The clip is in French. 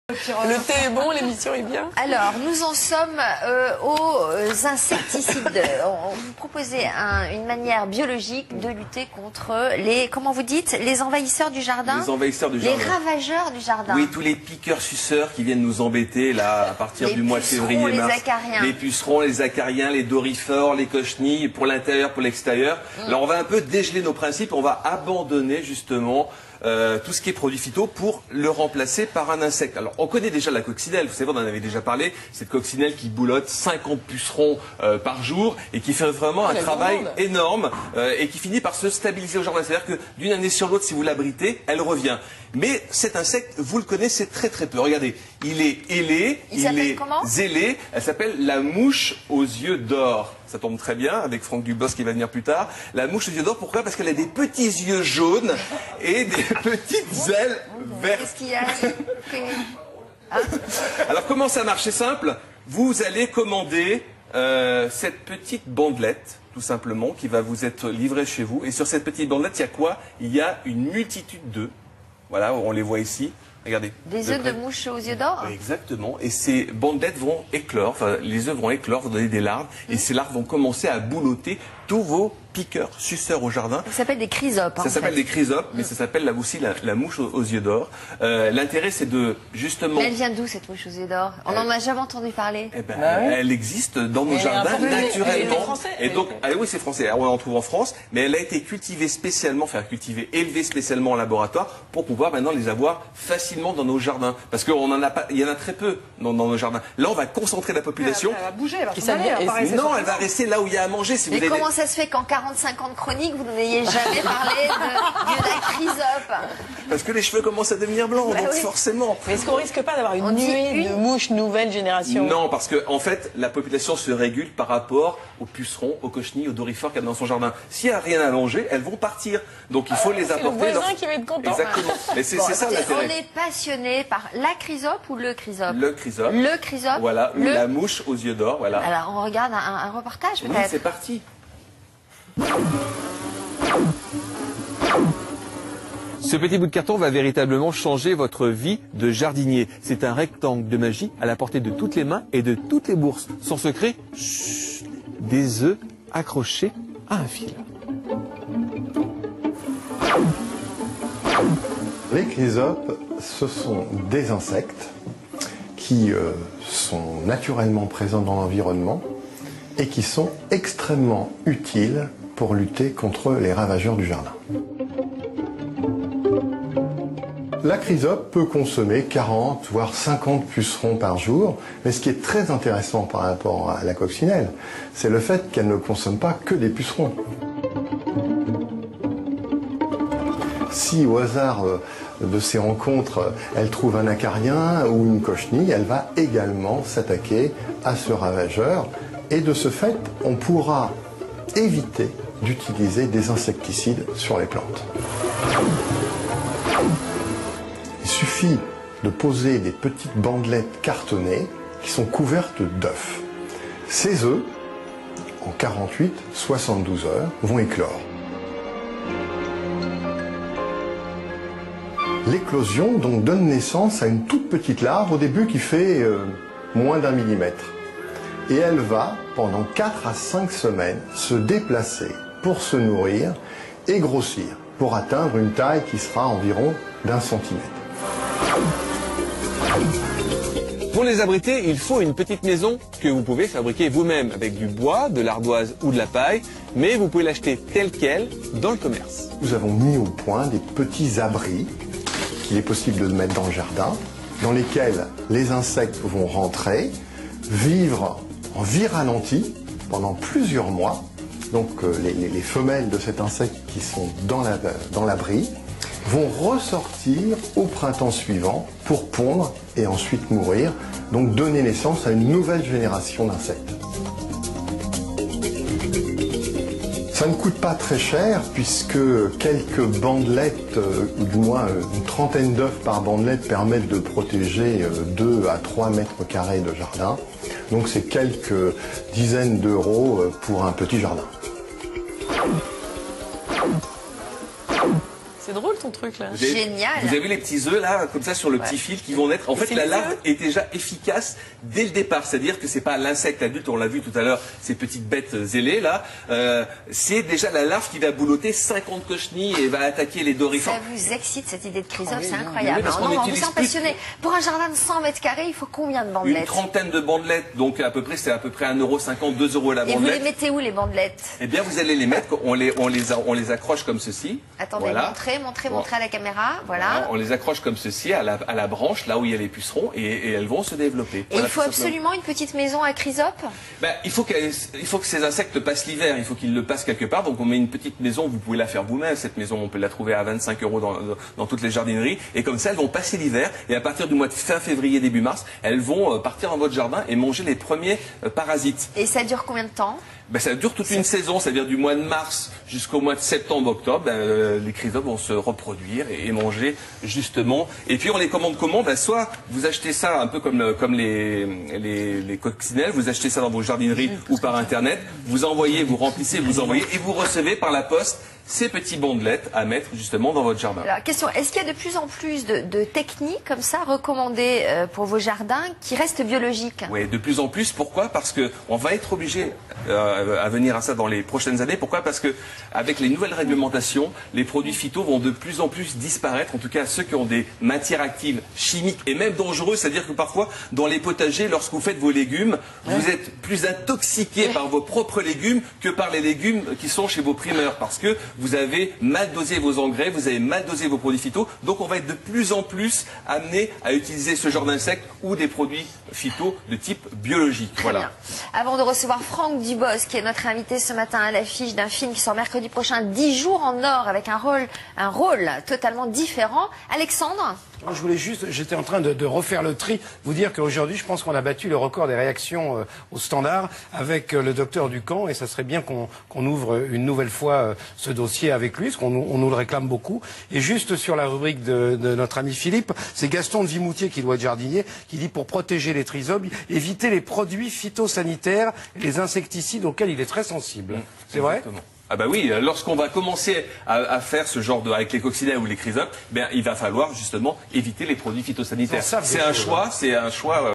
Le thé est bon, l'émission est bien. Alors, nous en sommes aux insecticides. On vous proposez une manière biologique de lutter contre les, comment vous dites, les envahisseurs du jardin? Les envahisseurs du jardin. Les ravageurs du jardin. Oui, tous les piqueurs-suceurs qui viennent nous embêter là à partir du mois de février, mars. Les acariens. Les pucerons, les acariens, les dorifores, les cochenilles, pour l'intérieur, pour l'extérieur. Alors on va un peu dégeler nos principes, on va abandonner justement tout ce qui est produit phyto pour le remplacer par un insecte. Alors on connaît déjà la coccinelle, vous savez, on en avait déjà parlé, cette coccinelle qui boulotte 50 pucerons par jour et qui fait vraiment un travail énorme et qui finit par se stabiliser au jardin. C'est-à-dire que d'une année sur l'autre, si vous l'abritez, elle revient. Mais cet insecte, vous le connaissez très très peu. Regardez, il est ailé, il est zélé, elle s'appelle la mouche aux yeux d'or. Ça tombe très bien avec Franck Dubos qui va venir plus tard. La mouche aux yeux d'or, pourquoi? Parce qu'elle a des petits yeux jaunes et des petites ailes vertes. Qu'est-ce qu'il y a? Alors comment ça marche? C'est simple. Vous allez commander cette petite bandelette, tout simplement, qui va vous être livrée chez vous. Et sur cette petite bandelette, il y a quoi? Il y a une multitude d'œufs. Voilà, on les voit ici. Regardez. Des œufs de mouche aux yeux d'or? Exactement. Et ces bandelettes vont éclore, enfin les œufs vont éclore, vont donner des larves. Et ces larves vont commencer à boulotter tous vos piqueurs, suceurs au jardin. Ça s'appelle des chrysopes. Ça s'appelle des chrysopes, mais ça s'appelle là aussi la mouche aux yeux d'or. L'intérêt, c'est de justement... Mais elle vient d'où cette mouche aux yeux d'or? On n'en a jamais entendu parler. Eh ben, elle existe dans nos jardins naturellement. Et donc, oui, c'est français. On en trouve en France, mais elle a été cultivée spécialement, enfin cultivée, élevée spécialement en laboratoire pour pouvoir maintenant les avoir facilement dans nos jardins. Parce qu'on en a pas, il y en a très peu dans nos jardins. Là, on va concentrer la population. Elle va bouger, elle va non, elle va rester là où il y a à manger. Si mais comment ça se fait qu'en 45 ans de chronique, vous n'ayez jamais parlé de la chrysope? Parce que les cheveux commencent à devenir blancs, donc forcément. Mais est-ce qu'on risque pas d'avoir une nuée de mouches nouvelle génération? Non, parce que en fait, la population se régule par rapport aux pucerons, aux cochenilles, aux dorifores qu'il y a dans son jardin. S'il n'y a rien à manger, elles vont partir. Donc il faut les apporter. C'est le voisin qui va être content. Exactement. Mais c'est ça l'intérêt. On est passionné par la chrysope ou le chrysope? Le chrysope. Le chrysope. Voilà, la mouche aux yeux d'or, voilà. Alors on regarde un reportage peut-être. Oui, c'est parti. Ce petit bout de carton va véritablement changer votre vie de jardinier. C'est un rectangle de magie à la portée de toutes les mains et de toutes les bourses. Son secret, des œufs accrochés à un fil. Les chrysopes, ce sont des insectes qui sont naturellement présents dans l'environnement et qui sont extrêmement utiles pour lutter contre les ravageurs du jardin. La chrysope peut consommer 40 voire 50 pucerons par jour, mais ce qui est très intéressant par rapport à la coccinelle, c'est le fait qu'elle ne consomme pas que des pucerons. Si au hasard de ces rencontres, elle trouve un acarien ou une cochenille, elle va également s'attaquer à ce ravageur et de ce fait, on pourra éviter d'utiliser des insecticides sur les plantes. Il suffit de poser des petites bandelettes cartonnées qui sont couvertes d'œufs. Ces œufs, en 48-72 heures, vont éclore. L'éclosion donc donne naissance à une toute petite larve au début qui fait moins d'1 millimètre. Et elle va, pendant 4 à 5 semaines, se déplacer pour se nourrir et grossir, pour atteindre une taille qui sera environ d'1 centimètre. Pour les abriter, il faut une petite maison que vous pouvez fabriquer vous-même avec du bois, de l'ardoise ou de la paille, mais vous pouvez l'acheter telle qu'elle dans le commerce. Nous avons mis au point des petits abris qu'il est possible de mettre dans le jardin, dans lesquels les insectes vont rentrer, vivre en vie ralentie pendant plusieurs mois. Donc les femelles de cet insecte qui sont dans l'abri vont ressortir au printemps suivant pour pondre et ensuite mourir, donc donner naissance à une nouvelle génération d'insectes. Ça ne coûte pas très cher puisque quelques bandelettes, ou du moins une trentaine d'œufs par bandelette permettent de protéger 2 à 3 mètres carrés de jardin. Donc c'est quelques dizaines d'euros pour un petit jardin. C'est drôle ton ton truc là. Génial. Vous avez les petits œufs là, comme ça sur le petit fil qui vont naître. En fait, la larve est déjà efficace dès le départ. C'est-à-dire que c'est pas l'insecte adulte, on l'a vu tout à l'heure, ces petites bêtes ailées là. C'est déjà la larve qui va boulotter 50 cochenilles et va attaquer les dorifores. Ça vous excite cette idée de chrysope, c'est incroyable. Oui, Non, on vous sent passionné. Pour un jardin de 100 mètres carrés, il faut combien de bandelettes? Une trentaine de bandelettes, donc c'est à peu près 1,50 €, 2 € la bandelette. Et vous les mettez où les bandelettes? Eh bien, vous allez les mettre, on les accroche comme ceci. Attendez, voilà. montrez à la caméra, voilà. On les accroche comme ceci à la branche, là où il y a les pucerons, et elles vont se développer. Et il faut absolument une petite maison à chrysope? Il faut que ces insectes passent l'hiver, il faut qu'ils le passent quelque part, donc on met une petite maison, vous pouvez la faire vous-même, cette maison, on peut la trouver à 25 € dans toutes les jardineries, et comme ça, elles vont passer l'hiver, et à partir du mois de fin février, début mars, elles vont partir dans votre jardin et manger les premiers parasites. Et ça dure combien de temps? Ça dure toute une saison, c'est-à-dire du mois de mars jusqu'au mois de septembre, octobre, les chrysopes vont se reproduire et manger justement. Et puis on les commande comment? Soit vous achetez ça un peu comme les coccinelles, vous achetez ça dans vos jardineries ou par internet, vous envoyez, vous remplissez, vous envoyez et vous recevez par la poste ces petits bandelettes à mettre justement dans votre jardin. Alors, question, est-ce qu'il y a de plus en plus de techniques comme ça recommandées pour vos jardins qui restent biologiques? Oui, de plus en plus. Pourquoi? Parce que on va être obligé à venir à ça dans les prochaines années. Pourquoi? Parce que avec les nouvelles réglementations, les produits phyto vont de plus en plus disparaître. En tout cas, ceux qui ont des matières actives chimiques et même dangereuses. C'est-à-dire que parfois, dans les potagers, lorsque vous faites vos légumes, vous êtes plus intoxiqué par vos propres légumes que par les légumes qui sont chez vos primeurs. Parce que vous avez mal dosé vos engrais, vous avez mal dosé vos produits phyto, donc on va être de plus en plus amené à utiliser ce genre d'insectes ou des produits phyto de type biologique. Voilà. Bien. Avant de recevoir Franck Dubos, qui est notre invité ce matin à l'affiche d'un film qui sort mercredi prochain, 10 jours en or, avec un rôle totalement différent. Alexandre? Je voulais juste, j'étais en train de refaire le tri, vous dire qu'aujourd'hui, je pense qu'on a battu le record des réactions au standard avec le docteur Ducamp, et ça serait bien qu'on ouvre une nouvelle fois ce dossier avec lui, parce qu'on nous le réclame beaucoup. Et juste sur la rubrique de notre ami Philippe, c'est Gaston de Vimoutier, qui doit être jardinier, qui dit pour protéger les trisobies, éviter les produits phytosanitaires et les insecticides auxquels il est très sensible. C'est vrai? Ah bah oui, lorsqu'on va commencer à faire ce genre avec les coccinelles ou les chrysopes, il va falloir justement éviter les produits phytosanitaires. C'est un choix